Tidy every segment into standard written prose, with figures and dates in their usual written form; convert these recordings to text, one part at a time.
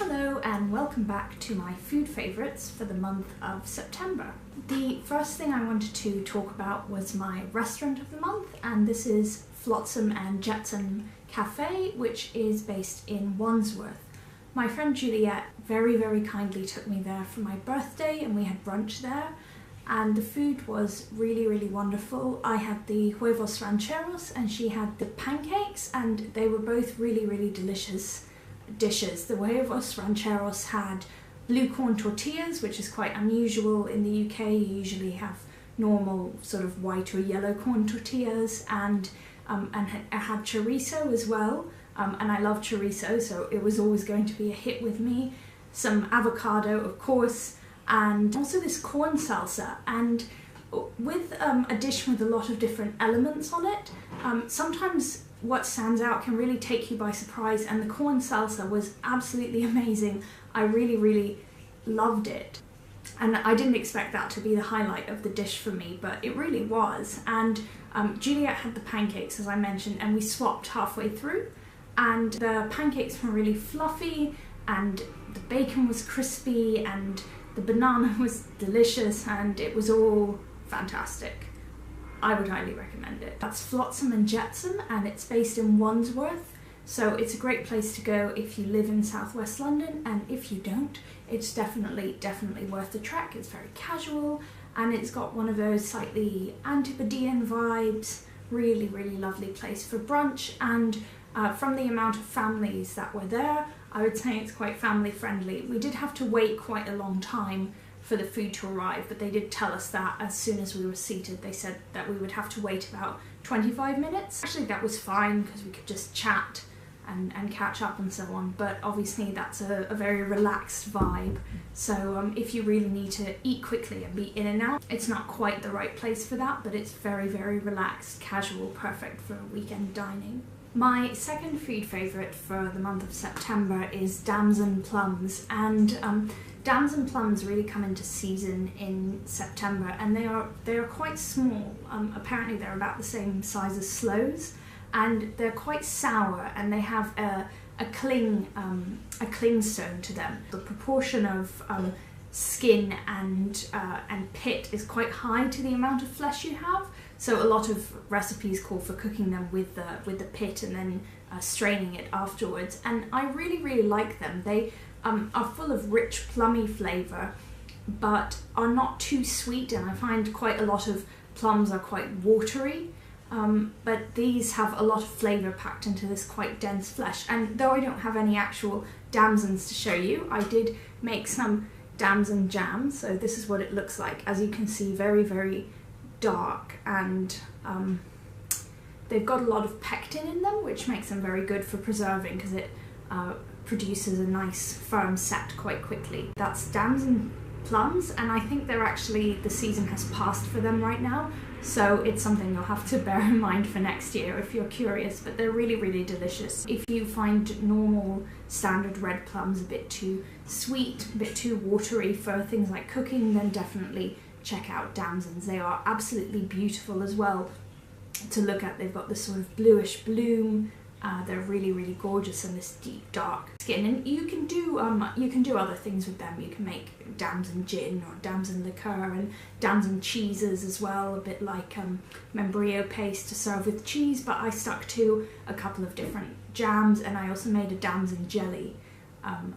Hello and welcome back to my food favourites for the month of September. The first thing I wanted to talk about was my restaurant of the month, and this is Flotsam and Jetsam Cafe, which is based in Wandsworth. My friend Juliet very kindly took me there for my birthday and we had brunch there, and the food was really wonderful. I had the huevos rancheros and she had the pancakes, and they were both really delicious dishes. The huevos rancheros had blue corn tortillas, which is quite unusual in the UK. You usually have normal sort of white or yellow corn tortillas, and I had chorizo as well, and I love chorizo, so it was always going to be a hit with me. Some avocado, of course, and also this corn salsa. And with a dish with a lot of different elements on it, sometimes what stands out can really take you by surprise, and the corn salsa was absolutely amazing. I really loved it, and I didn't expect that to be the highlight of the dish for me, but it really was. And Juliet had the pancakes, as I mentioned, and we swapped halfway through, and the pancakes were really fluffy and the bacon was crispy and the banana was delicious, and it was all fantastic. I would highly recommend it. That's Flotsam and Jetsam, and it's based in Wandsworth, so it's a great place to go if you live in southwest London, and if you don't, it's definitely worth the trek. It's very casual and it's got one of those slightly Antipodean vibes. Really lovely place for brunch, and from the amount of families that were there, I would say it's quite family friendly. We did have to wait quite a long time for the food to arrive, but they did tell us that as soon as we were seated. They said that we would have to wait about 25 minutes. Actually, that was fine because we could just chat and catch up and so on, but obviously that's a very relaxed vibe. So if you really need to eat quickly and be in and out, it's not quite the right place for that, but it's very relaxed, casual, perfect for weekend dining. My second food favourite for the month of September is damson plums, and damson plums really come into season in September, and they are quite small. Apparently they're about the same size as sloes, and they're quite sour, and they have a clingstone to them. The proportion of skin and pit is quite high to the amount of flesh you have, so a lot of recipes call for cooking them with the pit and then straining it afterwards, and I really like them. They are full of rich plummy flavour, but are not too sweet, and I find quite a lot of plums are quite watery, but these have a lot of flavour packed into this quite dense flesh. And though I don't have any actual damsons to show you, I did make some damson jam, so this is what it looks like. As you can see, very dark, and they've got a lot of pectin in them, which makes them very good for preserving because it produces a nice firm set quite quickly. That's damson plums, and I think they're actually, the season has passed for them right now, so it's something you'll have to bear in mind for next year if you're curious, but they're really delicious. If you find normal standard red plums a bit too sweet, a bit too watery for things like cooking, then definitely check out damsons. They are absolutely beautiful as well to look at. They've got this sort of bluish bloom. They're really gorgeous, and this deep dark skin, and you can do other things with them. You can make damson gin or damson liqueur and damson cheeses as well, a bit like membrillo paste to serve with cheese, but I stuck to a couple of different jams, and I also made a damson jelly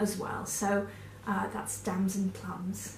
as well. So that's damson plums.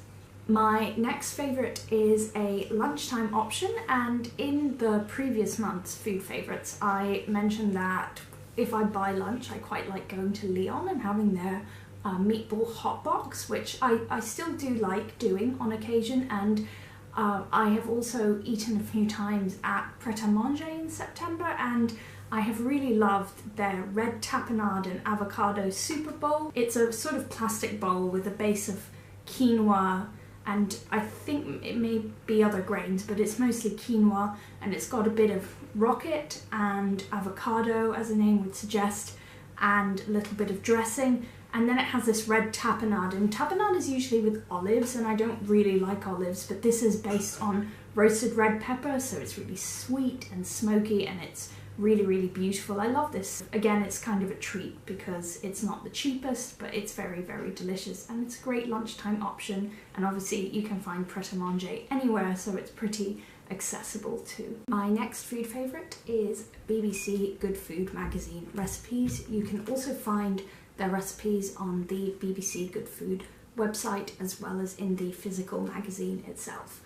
My next favourite is a lunchtime option, and in the previous month's food favourites I mentioned that if I buy lunch I quite like going to Leon and having their meatball hot box, which I still do like doing on occasion, and I have also eaten a few times at Pret a Manger in September, and I have really loved their red tapenade and avocado super bowl. It's a sort of plastic bowl with a base of quinoa, and I think it may be other grains, but it's mostly quinoa, and it's got a bit of rocket and avocado, as the name would suggest, and a little bit of dressing, and then it has this red tapenade, and tapenade is usually with olives, and I don't really like olives, but this is based on roasted red pepper, so it's really sweet and smoky, and it's really, really beautiful. I love this. Again, it's kind of a treat because it's not the cheapest, but it's very, very delicious, and it's a great lunchtime option. And obviously you can find pret-a-manger anywhere, so it's pretty accessible too. My next food favourite is BBC Good Food magazine recipes. You can also find their recipes on the BBC Good Food website as well as in the physical magazine itself.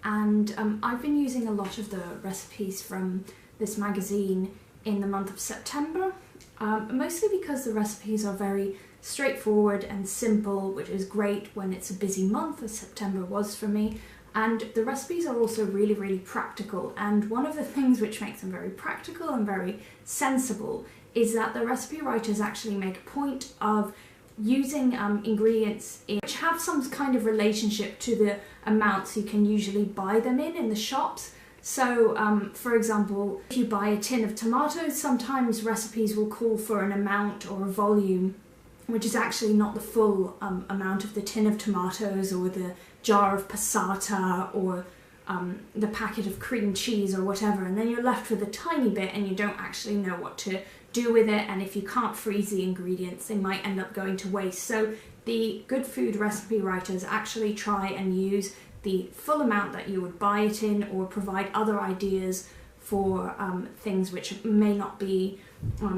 And I've been using a lot of the recipes from this magazine in the month of September, mostly because the recipes are very straightforward and simple, which is great when it's a busy month, as September was for me. And the recipes are also really, really practical. And one of the things which makes them very practical and very sensible is that the recipe writers actually make a point of using ingredients which have some kind of relationship to the amounts you can usually buy them in the shops. So for example, if you buy a tin of tomatoes, sometimes recipes will call for an amount or a volume which is actually not the full amount of the tin of tomatoes or the jar of passata or the packet of cream cheese or whatever, and then you're left with a tiny bit and you don't actually know what to do with it, and if you can't freeze the ingredients they might end up going to waste. So the good food recipe writers actually try and use the full amount that you would buy it in, or provide other ideas for things which may not be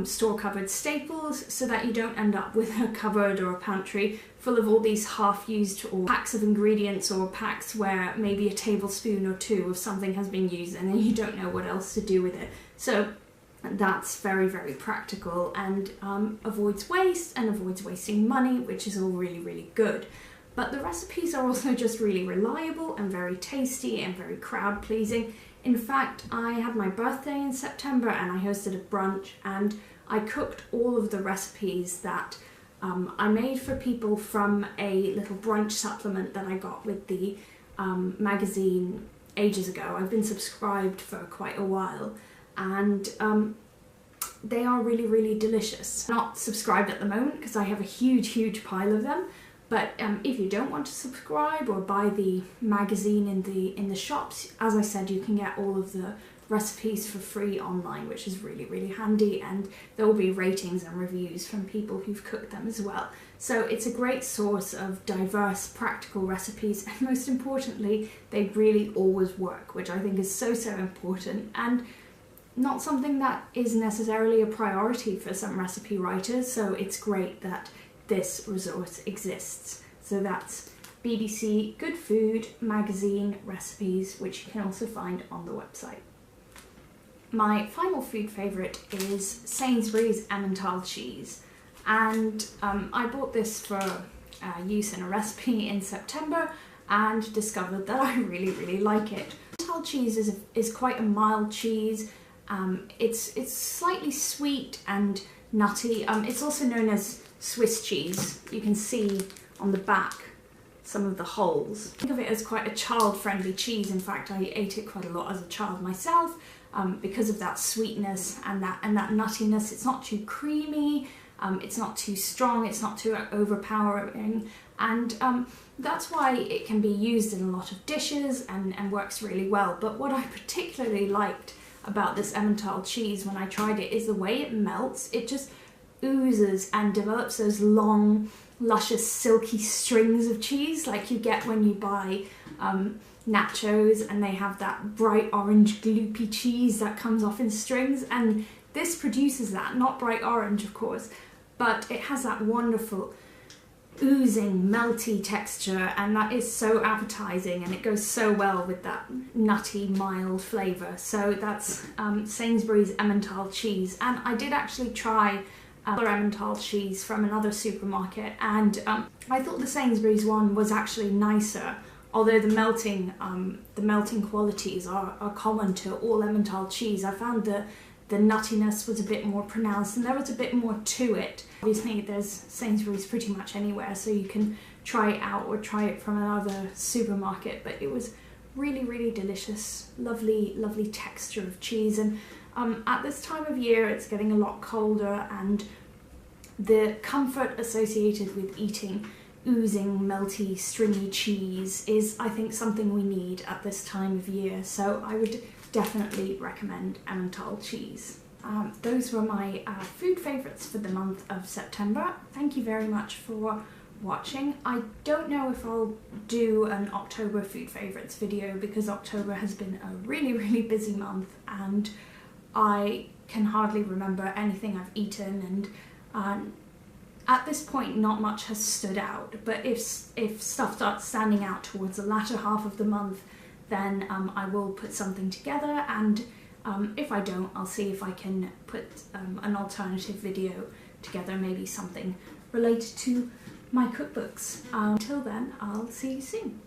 store-cupboard staples, so that you don't end up with a cupboard or a pantry full of all these half-used or packs of ingredients, or packs where maybe a tablespoon or two of something has been used and then you don't know what else to do with it. So that's very, very practical and avoids waste and avoids wasting money, which is all really, really good. But the recipes are also just really reliable and very tasty and very crowd-pleasing. In fact, I had my birthday in September and I hosted a brunch, and I cooked all of the recipes that I made for people from a little brunch supplement that I got with the magazine ages ago. I've been subscribed for quite a while, and they are really, really delicious. I'm not subscribed at the moment because I have a huge pile of them, but if you don't want to subscribe or buy the magazine in the shops, as I said, you can get all of the recipes for free online, which is really, really handy, and there will be ratings and reviews from people who've cooked them as well. So it's a great source of diverse practical recipes, and most importantly, they really always work, which I think is so important, and not something that is necessarily a priority for some recipe writers. So it's great that this resource exists. So that's BBC Good Food magazine recipes, which you can also find on the website. My final food favourite is Sainsbury's Emmental cheese, and I bought this for use in a recipe in September and discovered that I really like it. Emmental cheese is quite a mild cheese. It's slightly sweet and nutty. It's also known as Swiss cheese. You can see on the back some of the holes. Think of it as quite a child-friendly cheese. In fact, I ate it quite a lot as a child myself because of that sweetness and that nuttiness. It's not too creamy, it's not too strong, it's not too overpowering, and that's why it can be used in a lot of dishes and works really well. But what I particularly liked about this Emmental cheese when I tried it is the way it melts. It just oozes and develops those long, luscious, silky strings of cheese like you get when you buy nachos and they have that bright orange gloopy cheese that comes off in strings, and this produces that. Not bright orange, of course, but it has that wonderful oozing, melty texture, and that is so appetizing, and it goes so well with that nutty, mild flavour. So that's Sainsbury's Emmental cheese, and I did actually try other Emmental cheese from another supermarket, and I thought the Sainsbury's one was actually nicer, although the melting qualities are common to all Emmental cheese. I found the nuttiness was a bit more pronounced and there was a bit more to it. Obviously there's Sainsbury's pretty much anywhere, so you can try it out or try it from another supermarket, but it was really delicious. Lovely texture of cheese, and at this time of year it's getting a lot colder, and the comfort associated with eating oozing, melty, stringy cheese is, I think, something we need at this time of year. So I would definitely recommend Emmental cheese. those were my food favourites for the month of September. Thank you very much for watching. I don't know if I'll do an October food favourites video because October has been a really busy month and I can hardly remember anything I've eaten, and at this point not much has stood out, but if stuff starts standing out towards the latter half of the month, then I will put something together, and if I don't, I'll see if I can put an alternative video together, maybe something related to my cookbooks. Until then, I'll see you soon.